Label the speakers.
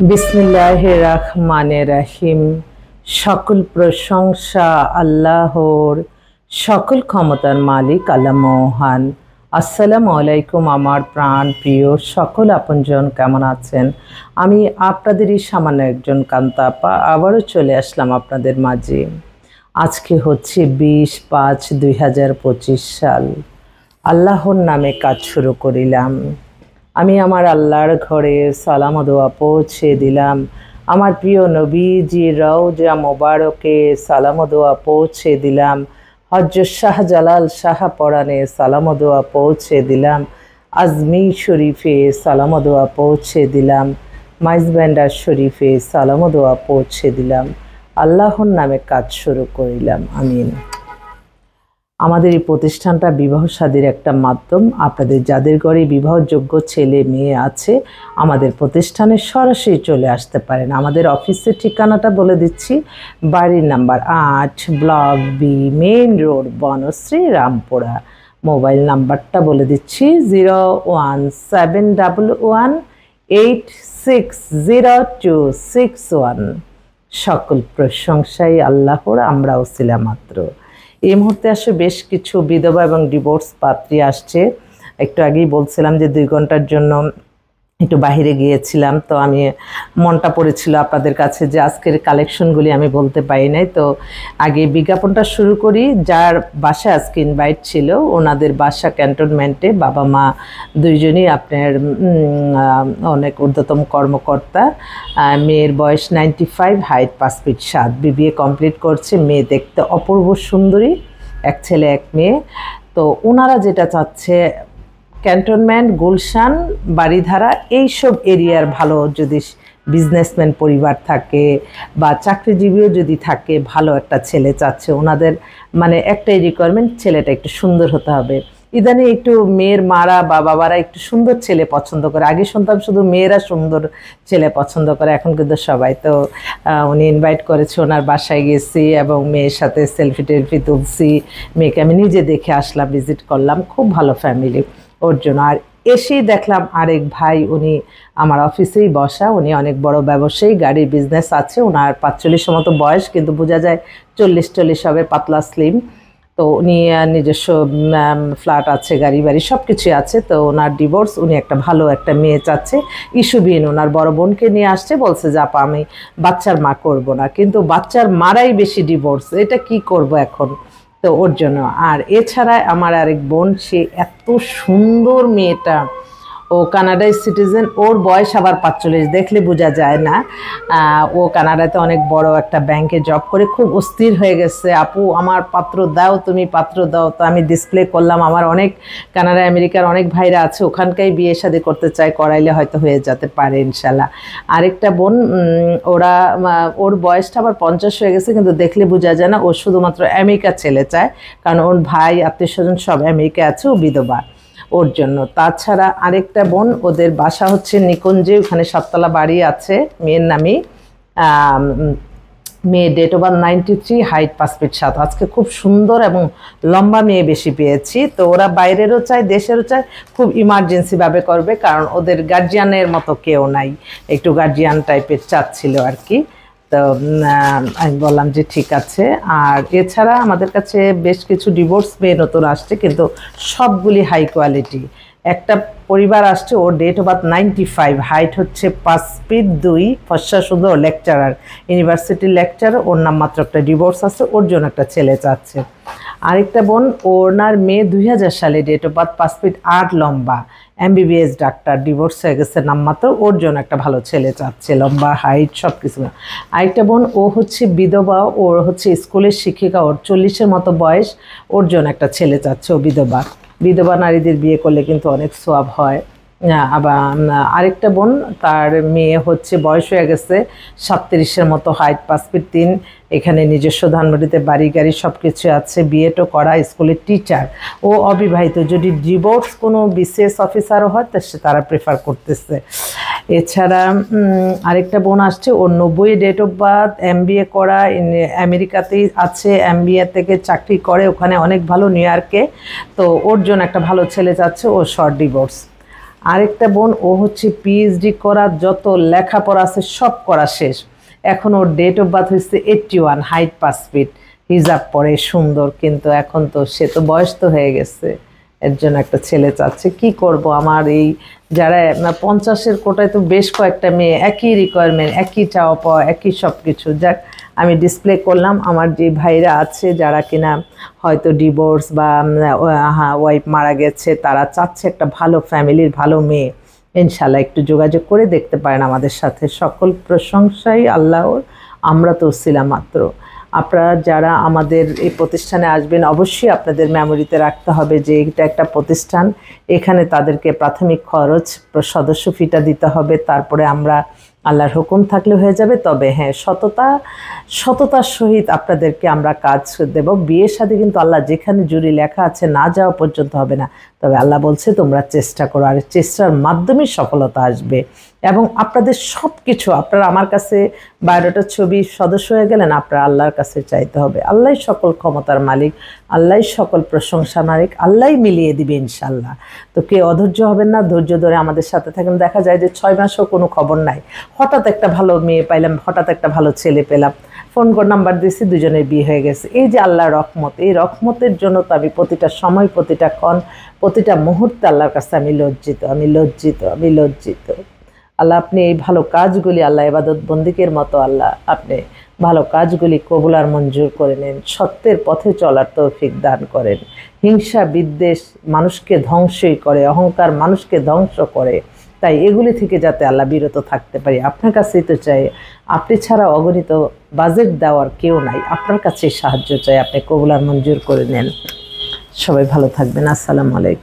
Speaker 1: বিসমিল্লাহির রহমানির রহিম। সকল প্রশংসা আল্লাহর, সকল ক্ষমতার মালিক আল্লাহ মহান। আসসালামু আলাইকুম আমার প্রাণ প্রিয় সকল আপনজন, কেমন আছেন? আমি আপনাদেরই সামান্য একজন কান্তাপা আবারও চলে আসলাম আপনাদের মাঝে। আজকে হচ্ছে 20/5/2025 সাল। আল্লাহর নামে কাজ শুরু করিলাম। আমি আমার আল্লাহর ঘরে সালাম দোয়া পৌঁছে দিলাম। আমার প্রিয় নবীজি রওজা মোবারকে সালাম দোয়া পৌঁছে দিলাম। হযরত শাহজালাল শাহ পরাণে সালাম দোয়া পৌঁছে দিলাম। আজমির শরীফে সালাম দোয়া পৌঁছে দিলাম। মাইজবান্ডার শরীফে সালাম দোয়া পৌঁছে দিলাম। আল্লাহর নামে কাজ শুরু করিলাম। আমিন। আমাদের এই প্রতিষ্ঠানটা বিবাহ শাদীর একটা মাধ্যম। আপনাদের যাদের ঘরে বিবাহযোগ্য ছেলে মেয়ে আছে, আমাদের প্রতিষ্ঠানে সরাসরি চলে আসতে পারেন। আমাদের অফিসের ঠিকানাটা বলে দিচ্ছি। বাড়ির number 8, block B, main road, Banasree, Rampura. Mobile নাম্বারটা বলে দিচ্ছি 01711860261। সকল প্রশংসাই আল্লাহর, আমরা ওসিলা মাত্র। এই মুহূর্তে আসে বেশ কিছু বিধবা এবং ডিভোর্স পাত্রী আসছে। একটু আগেই বলছিলাম যে 2 ঘন্টার জন্য একটু বাইরে গিয়েছিলাম, তো আমি মনটা পড়েছিল আপনাদের কাছে যে আজকের কালেকশনগুলি আমি বলতে পারি নাই। তো আগে বিজ্ঞাপনটা শুরু করি। যার বাসা আজকে ইনভাইট ছিল, ওনাদের বাসা ক্যান্টনমেন্টে, বাবা মা দুইজনই আপনার অনেক ঊর্ধ্বতম কর্মকর্তা। মেয়ের বয়স 95, হাইট 5 ফিট 7, বিবিএ কমপ্লিট করছে। মেয়ে দেখতে অপূর্ব সুন্দরী, এক ছেলে এক মেয়ে। তো ওনারা যেটা চাচ্ছে, ক্যান্টনমেন্ট, গুলশান, বাড়িধারা এইসব এরিয়ার ভালো যদি বিজনেসম্যান পরিবার থাকে বা চাকরিজীবীও যদি থাকে, ভালো একটা ছেলে চাচ্ছে ওনাদের। মানে একটাই রিকোয়ারমেন্ট, ছেলেটা একটু সুন্দর হতে হবে। ইদানিং একটু মেয়ের মারা বা বাবারা একটু সুন্দর ছেলে পছন্দ করে। আগে শুনতাম শুধু মেয়েরা সুন্দর ছেলে পছন্দ করে, এখন কিন্তু সবাই। তো উনি ইনভাইট করেছে, ওনার বাসায় গেছি এবং মেয়ের সাথে সেলফি টেলফি তুলছি। মেয়েকে আমি নিজে দেখে আসলাম, ভিজিট করলাম। খুব ভালো ফ্যামিলি ওর জন্য। আর এসেই দেখলাম আরেক ভাই, উনি আমার অফিসেই বসা, উনি অনেক বড় ব্যবসায়ী, গাড়ির বিজনেস আছে। ওনার 45 মতো বয়স, কিন্তু বোঝা যায় 40-40 হবে, পাতলা স্লিম। তো উনি নিজস্ব ফ্ল্যাট আছে, গাড়ি বাড়ি সব কিছুই আছে। তো ওনার ডিভোর্স, উনি একটা ভালো একটা মেয়ে চাচ্ছে। ইস্যুবিহীন ওনার বড় বোনকে নিয়ে আসছে, বলছে যে আপা আমি বাচ্চার মা করব না, কিন্তু বাচ্চার মারাই বেশি ডিভোর্স, এটা কি করব এখন? তো ওর জন্য। আর এছাড়া আমার আরেক বোন, সে এত সুন্দর মেয়েটা, ও কানাডায় সিটিজেন, ওর বয়স আবার 45, দেখলে বোঝা যায় না। ও কানাডাতে অনেক বড় একটা ব্যাংকে জব করে, খুব অস্থির হয়ে গেছে, আপু আমার পাত্র দাও, তুমি পাত্র দাও। তো আমি ডিসপ্লে করলাম, আমার অনেক কানাডা আমেরিকার অনেক ভাইরা আছে, ওখানকাই বিয়ে শাদী করতে চায়, করাইলে হয়তো হয়ে যেতে পারে ইনশাল্লাহ। আরেকটা বোন, ওর বয়সটা আবার 50 হয়ে গেছে, কিন্তু দেখলে বোঝা যায় না, ও শুধুমাত্র আমেরিকা ছেলে চায়, কারণ ওর ভাই আত্মীয় স্বজন সব আমেরিকা আছে, ও বিধবা, ওর জন্য। তাছাড়া আরেকটা বোন, ওদের বাসা হচ্ছে নিকুঞ্জে, ওখানে 7 তলা বাড়ি আছে, মেয়ের নামই। মেয়ে date of birth 93, height 5 feet 7। আজকে খুব সুন্দর এবং লম্বা মেয়ে বেশি পেয়েছি। তো ওরা বাইরেরও চায়, দেশেরও চায়, খুব ইমার্জেন্সিভাবে করবে, কারণ ওদের গার্জিয়ানের মতো কেউ নাই, একটু গার্জিয়ান টাইপের চাচ্ছিল আর কি। তো আমি বললাম যে ঠিক আছে। আর এছাড়া আমাদের কাছে বেশ কিছু ডিভোর্স মেয়ে নতুন আসছে, কিন্তু সবগুলি হাই কোয়ালিটি। একটা পরিবার আসছে, ওর ডেট অফ বার্থ 95, হাইট হচ্ছে 5 ফিট 2, ফর্সা সুন্দর, লেকচারার, ইউনিভার্সিটির লেকচারার। ওর নাম মাত্র একটা, ডিভোর্স আছে, ওর জন্য একটা ছেলে চাচ্ছে। আরেকটা বোন, ওনার মেয়ে 2000 সালে, ডেট অফ বার্থ 5 ফিট 8, লম্বা, এমবিবিএস ডাক্তার, ডিভোর্স হয়ে গেছে নামমাত্র, ওর জন্য একটা ভালো ছেলে চাচ্ছে, লম্বা, হাইট সব কিছু। আরেকটা বোন, ও হচ্ছে বিধবা, ওর হচ্ছে স্কুলের শিক্ষিকা, ওর 40-এর মতো বয়স, ওর জন্য একটা ছেলে চাচ্ছে, ও বিধবা। বিধবা নারীদের বিয়ে করলে কিন্তু অনেক সওয়াব হয়। আবার আরেকটা বোন, তার মেয়ে হচ্ছে বয়স হয়ে গেছে 37-এর মতো, হাইট 5 ফিট 3, এখানে নিজস্ব ধানবাড়িতে বাড়ি গাড়ি সব কিছু আছে, বিএডও করা, স্কুলের টিচার, ও অবিবাহিত। যদি ডিভোর্স কোনো বিসিএস অফিসারও হয়, তারা প্রেফার করতেছে। এছাড়া আরেকটা বোন আসছে, ওর 90 ডেট অফ বার্থ, এমবিএ করা, আমেরিকাতেই আছে, এমবিএ থেকে চাকরি করে ওখানে অনেক ভালো, নিউ ইয়র্কে। তো ওর জন্য একটা ভালো ছেলে চাচ্ছে, ও শর্ট ডিভোর্স। আরেকটা বোন ও হচ্ছে পিএইচডি করার যত লেখাপড়া আছে সব করা শেষ, এখন ওর ডেট অফ বার্থ হচ্ছে 81, হাইট 5 ফিট, হিজাব পরে সুন্দর, কিন্তু এখন তো সে তো বয়স তো হয়ে গেছে, এর জন্য একটা ছেলে চাচ্ছে। কি করব, আমার এই যারা 50-এর কোটায় তো বেশ কয়েকটা মেয়ে, একই রিকোয়ারমেন্ট, একই চাওয়া পাওয়া, একই সব কিছু। যাক, আমি ডিসপ্লে করলাম আমার যে ভাইরা আছে যারা কিনা হয়তো ডিভোর্স বা ওয়াইফ মারা গেছে, তারা চাচ্ছে একটা ভালো ফ্যামিলির ভালো মেয়ে, ইনশাল্লাহ একটু যোগাযোগ করে দেখতে পারেন আমাদের সাথে। সকল প্রশংসাই আল্লাহর, আমরা তো ছিলাম মাত্র। আপনারা যারা আমাদের এই প্রতিষ্ঠানে আসবেন অবশ্যই আপনাদের মেমোরিতে রাখতে হবে যে এটা একটা প্রতিষ্ঠান, এখানে তাদেরকে প্রাথমিক খরচ সদস্য ফিটা দিতে হবে, তারপরে আমরা আল্লাহর হুকুম থাকলে হয়ে যাবে। তবে হ্যাঁ, সততার সহিত আপনাদেরকে আমরা কাজ দেব। বিয়ের সাথে কিন্তু আল্লাহ যেখানে জুরি লেখা আছে না যাওয়া পর্যন্ত হবে না, তবে আল্লাহ বলছে তোমরা চেষ্টা করো, আর চেষ্টার মাধ্যমেই সফলতা আসবে। এবং আপনাদের সব কিছু, আপনারা আমার কাছে বায়োডাটার ছবি সদস্য হয়ে গেলেন, আপনারা আল্লাহর কাছে চাইতে হবে। আল্লাহই সকল ক্ষমতার মালিক, আল্লাহই সকল প্রশংসা মালিক, আল্লাহই মিলিয়ে দিবে ইনশাল্লাহ। তো কে অধৈর্য হবেন না, ধৈর্য ধরে আমাদের সাথে থাকেন। দেখা যায় যে 6 মাসও কোনো খবর নাই, হঠাৎ একটা ভালো মেয়ে পাইলাম, হঠাৎ একটা ভালো ছেলে পেলাম, ফোন করে নাম্বার দিয়েছি, দুজনের বিয়ে হয়ে গেছে। এই যে আল্লাহর রহমত, এই রহমতের জন্য তো আমি প্রতিটা সময়, প্রতিটা ক্ষণ, প্রতিটা মুহূর্তে আল্লাহর কাছে আমি লজ্জিত, আমি লজ্জিত, আমি লজ্জিত। আল্লাহ আপনি এই ভালো কাজগুলি, আল্লাহ ইবাদত বন্দিকের মতো আল্লাহ আপনি ভালো কাজগুলি কবুল আর মঞ্জুর করে নেন, সত্যের পথে চলার তৌফিক দান করেন। হিংসা বিদ্বেষ মানুষকে ধ্বংসই করে, অহংকার মানুষকে ধ্বংস করে, তাই এগুলি থেকে যাতে আল্লাহ বিরত থাকতে পারি আপনার কাছেই তো চাই। আপনি ছাড়া অগণিত বাজেট দেওয়ার কেউ নাই, আপনার কাছে সাহায্য চাই, আপনি কবুল আর মঞ্জুর করে নেন। সবাই ভালো থাকবেন। আসসালামু আলাইকুম।